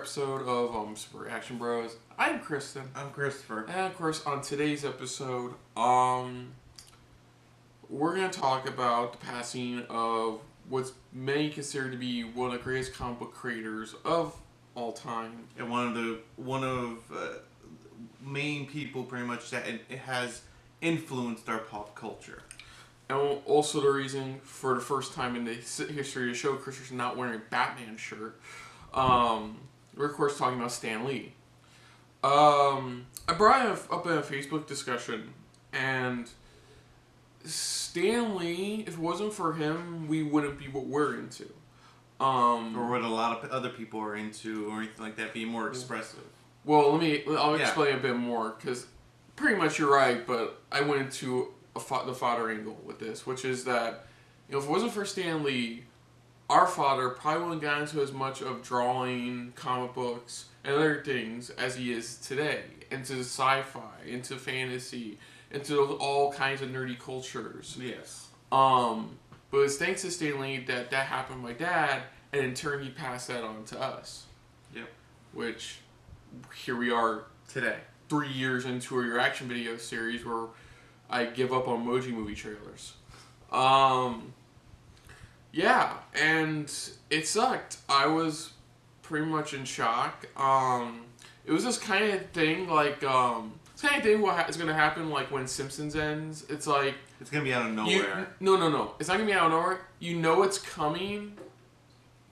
episode of Super Action Bros. I'm Kristen. I'm Christopher. And of course, on today's episode, we're going to talk about the passing of what's many consider to be one of the greatest comic book creators of all time. And one of main people pretty much that it has influenced our pop culture. And also the reason for the first time in the history of the show, Christopher's not wearing a Batman shirt. We're of course talking about Stan Lee. I brought it up in a Facebook discussion, and Stan Lee, if it wasn't for him, we wouldn't be what we're into. Or what a lot of other people are into, or anything like that, being more expressive. Well, I'll explain a bit more, because pretty much you're right, but I went into the father angle with this, which is that, if it wasn't for Stan Lee, our father probably wouldn't got into as much of drawing, comic books, and other things as he is today. Into sci-fi, into fantasy, into all kinds of nerdy cultures. Yes. But it's thanks to Stan Lee that happened to my dad, and in turn he passed that on to us. Yep. Which, here we are today. 3 years into a reaction video series where I give up on emoji movie trailers. Yeah, and it sucked. I was pretty much in shock. It was this kind of thing, like, it's kind of thing it's going to happen, like, when Simpsons ends. It's like... It's going to be out of nowhere. No. It's not going to be out of nowhere. You know it's coming,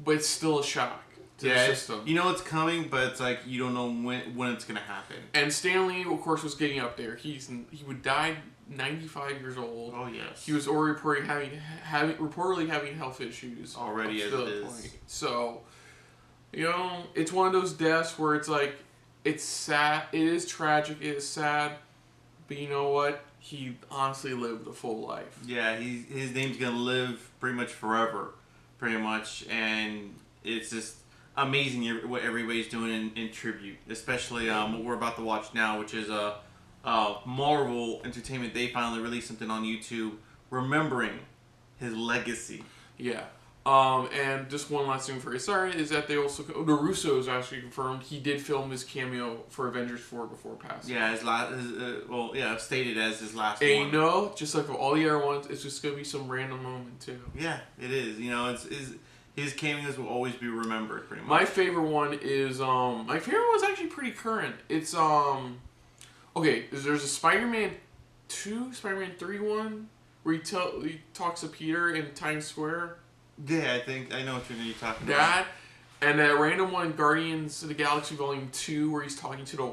but it's still a shock to the system. You know it's coming, but it's like, you don't know when it's going to happen. And Stan Lee, of course, was getting up there. He would die 95 years old. Oh, yes. He was already reportedly having health issues. Already as it is. Point. So, it's one of those deaths where it's like, it's sad, it is tragic, it is sad, but you know what? He honestly lived a full life. Yeah, his name's going to live pretty much forever, pretty much, and it's just amazing what everybody's doing in tribute, especially what we're about to watch now, which is Marvel Entertainment. They finally released something on YouTube remembering his legacy. Yeah. And just one last thing for you, sorry, is that they also, the Russos actually confirmed he did film his cameo for Avengers 4 before passing. Yeah, stated as his last and one. Just like all the other ones, it's just going to be some random moment too. Yeah, it is. His cameos will always be remembered, pretty much. My favorite one is, my favorite one's actually pretty current. It's, okay, there's a Spider-Man 2, Spider-Man 3 one, where he talks to Peter in Times Square. Yeah, I think I know what you're talking about. That, and that random one, Guardians of the Galaxy Volume 2, where he's talking to the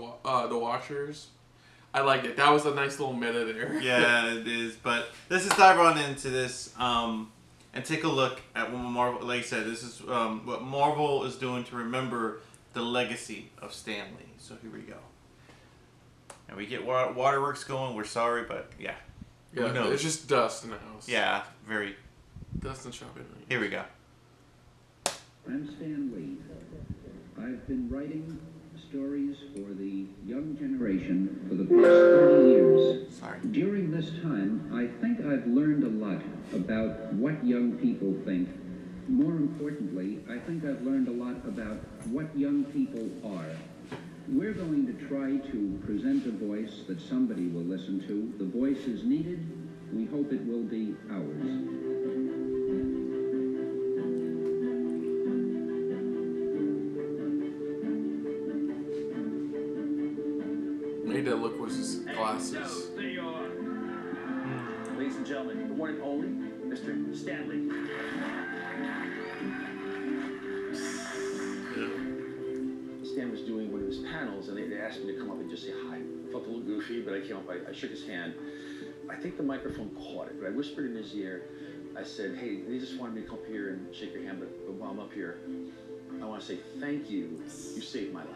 Watchers. I liked it. That was a nice little meta there. Yeah, it is. But let's just dive on into this and take a look at what Marvel, like I said, this is what Marvel is doing to remember the legacy of Stan Lee. So here we go. And we get waterworks going. We're sorry, but yeah. Who knows? It's just dust in the house. Yeah, very. Dust and shopping. Here we go. I'm Stan Lee. I've been writing stories for the young generation for the past 30 years. Sorry. During this time, I think I've learned a lot about what young people think. More importantly, I think I've learned a lot about what young people are. We're going to try to present a voice that somebody will listen to. The voice is needed. We hope it will be ours. Made that look was his glasses. So, there you are. Ladies and gentlemen, the one and only Mr. Stan Lee. Stan was doing one of his panels, and they asked me to come up and just say hi. I felt a little goofy, but I came up, I shook his hand. I think the microphone caught it, but I whispered in his ear. I said, hey, they just wanted me to come up here and shake your hand, but while I'm up here, I want to say thank you. You saved my life.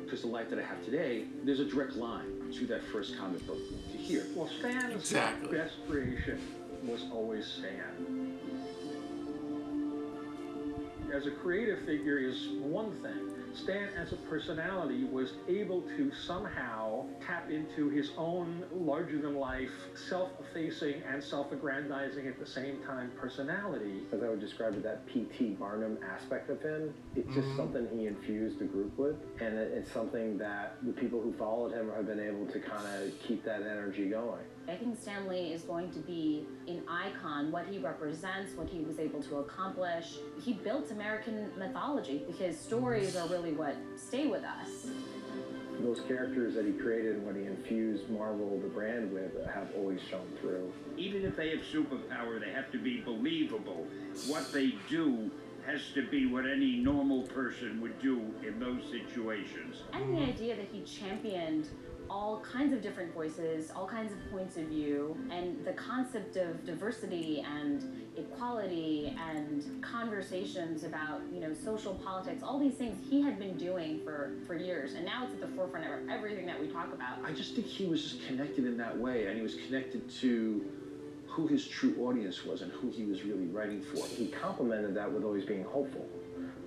Because the life that I have today, there's a direct line to that first comic book to here. Well, Stan's best creation was always Stan. As a creative figure is one thing. Stan, as a personality, was able to somehow tap into his own larger-than-life, self-effacing and self-aggrandizing at the same time personality. As I would describe it, that P.T. Barnum aspect of him, it's just something he infused the group with, and it's something that the people who followed him have been able to kind of keep that energy going. I think Stan Lee is going to be an icon, what he represents, what he was able to accomplish. He built American mythology because stories are really what stay with us. Those characters that he created and what he infused Marvel, the brand, with have always shown through. Even if they have superpower, they have to be believable. What they do has to be what any normal person would do in those situations. And the idea that he championed all kinds of different voices, all kinds of points of view, and the concept of diversity and equality and conversations about, social politics, all these things he had been doing for years, and now it's at the forefront of everything that we talk about. I just think he was just connected in that way, and he was connected to who his true audience was and who he was really writing for. He complemented that with always being hopeful,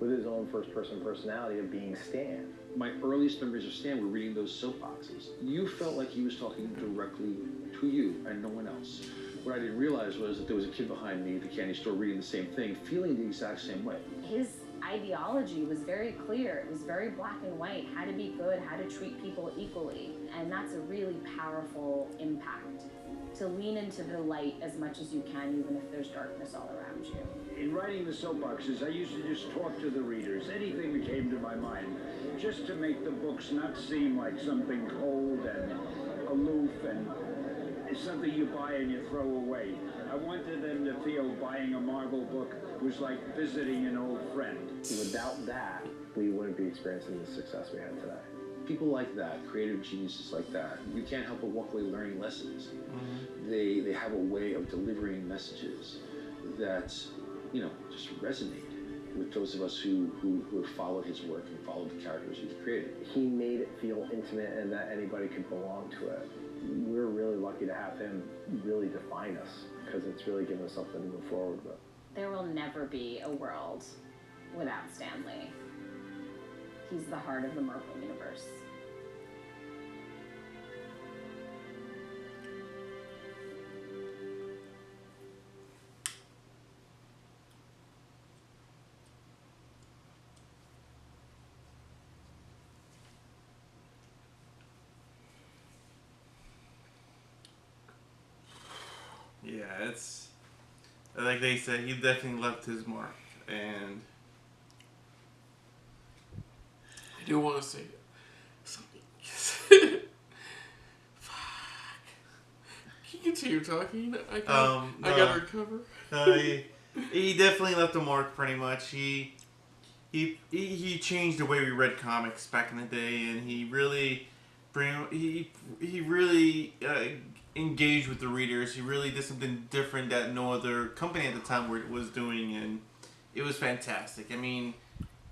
with his own first-person personality of being Stan. My earliest memories of Stan were reading those soapboxes. You felt like he was talking directly to you and no one else. What I didn't realize was that there was a kid behind me at the candy store reading the same thing, feeling the exact same way. His ideology was very clear. It was very black and white, how to be good, how to treat people equally. And that's a really powerful impact, to lean into the light as much as you can, even if there's darkness all around you. In writing the soapboxes, I used to just talk to the readers, anything that came to my mind, just to make the books not seem like something cold and aloof and something you buy and you throw away. I wanted them to feel buying a Marvel book was like visiting an old friend. Without that, we wouldn't be experiencing the success we have today. People like that, creative geniuses like that, you can't help but walk away learning lessons. They have a way of delivering messages that, just resonate with those of us who have followed his work and followed the characters he's created. He made it feel intimate and that anybody could belong to it. We're really lucky to have him really define us, because it's really given us something to move forward with. There will never be a world without Stan Lee. He's the heart of the Marvel Universe. Yeah, it's like they said, he definitely left his mark, and I do want to say something. Fuck. Can you continue talking? I gotta recover. He definitely left a mark, pretty much. He changed the way we read comics back in the day, and he really engaged with the readers. He really did something different that no other company at the time was doing, and it was fantastic. I mean,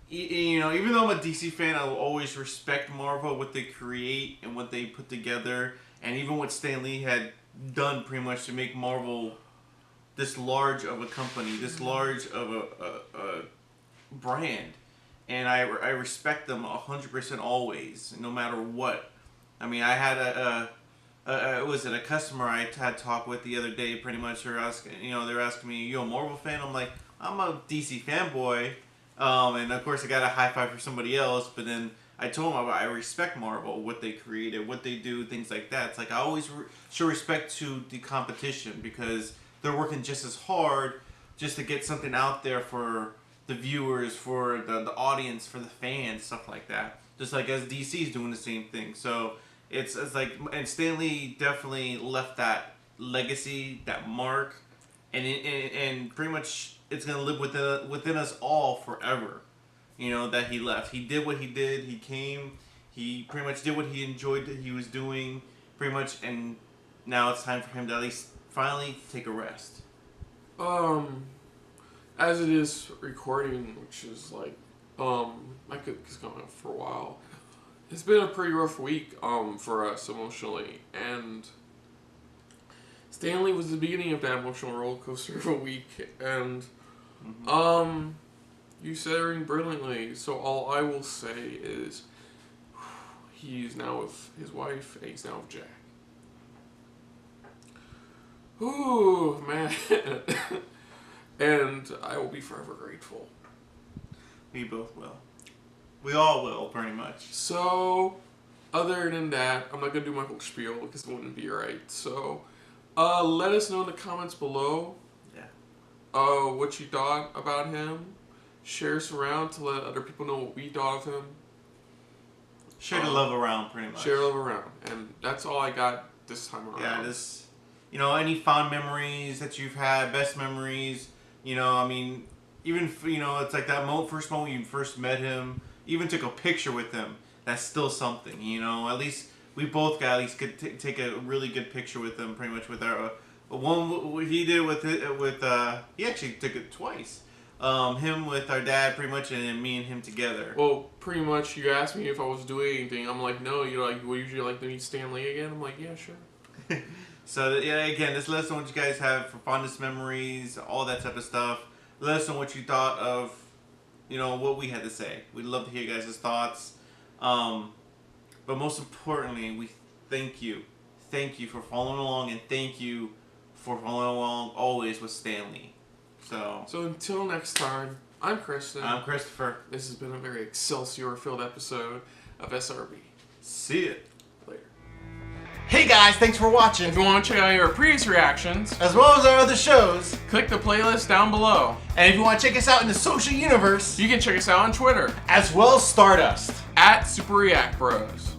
even though I'm a DC fan, I will always respect Marvel, what they create and what they put together, and even what Stan Lee had done pretty much to make Marvel this large of a company, this large of a brand. And I respect them 100% always, no matter what. I mean, I had a customer I had talked with the other day, pretty much. They're asking me, "You a Marvel fan?" I'm like, "I'm a DC fanboy." And of course I got a high five for somebody else, but then I told him I respect Marvel, what they created, what they do, things like that. It's like I always show respect to the competition, because they're working just as hard just to get something out there for the viewers, for the audience, for the fans, stuff like that. Just like as DC's doing the same thing. So it's like, and Stan Lee definitely left that legacy, that mark, and pretty much it's gonna live within us all forever. That he left. He did what he did. He came. He pretty much did what he enjoyed that he was doing, pretty much, and now it's time for him to at least finally take a rest. As it is recording, which is like, I could just going on for a while. It's been a pretty rough week, for us emotionally, and Stan Lee was the beginning of that emotional roller coaster of a week, and, You said everything brilliantly. So all I will say is he's now with his wife and he's now with Jack. Ooh, man. And I will be forever grateful. We both will. We all will, pretty much. So, other than that, I'm not going to do my whole spiel because it wouldn't be right. So, let us know in the comments below what you thought about him. Share us around to let other people know what we thought of him. Share the love around, pretty much. Share the love around. And that's all I got this time around. Yeah, this, you know, any fond memories that you've had, best memories, you know, I mean, even, you know, it's like that first moment you first met him, even took a picture with him, that's still something, you know, at least we both got, at least could take a really good picture with him, pretty much with our, one he did with he actually took it twice. Him with our dad, pretty much, and then me and him together. Well, pretty much, you asked me if I was doing anything. I'm like, no. You're like, would you like to meet Stan Lee again? I'm like, yeah, sure. So, yeah, again, just let us know what you guys have for fondest memories, all that type of stuff. Let us know what you thought of, you know, what we had to say. We'd love to hear you guys' thoughts. But most importantly, we thank you. Thank you for following along, and thank you for following along always with Stan Lee. So until next time, I'm Kristen. I'm Christopher. This has been a very Excelsior-filled episode of SRB. See ya. Later. Hey guys, thanks for watching. If you want to check out our previous reactions, as well as our other shows, click the playlist down below. And if you want to check us out in the social universe, you can check us out on Twitter, as well as Stardust, @SuperReactBros.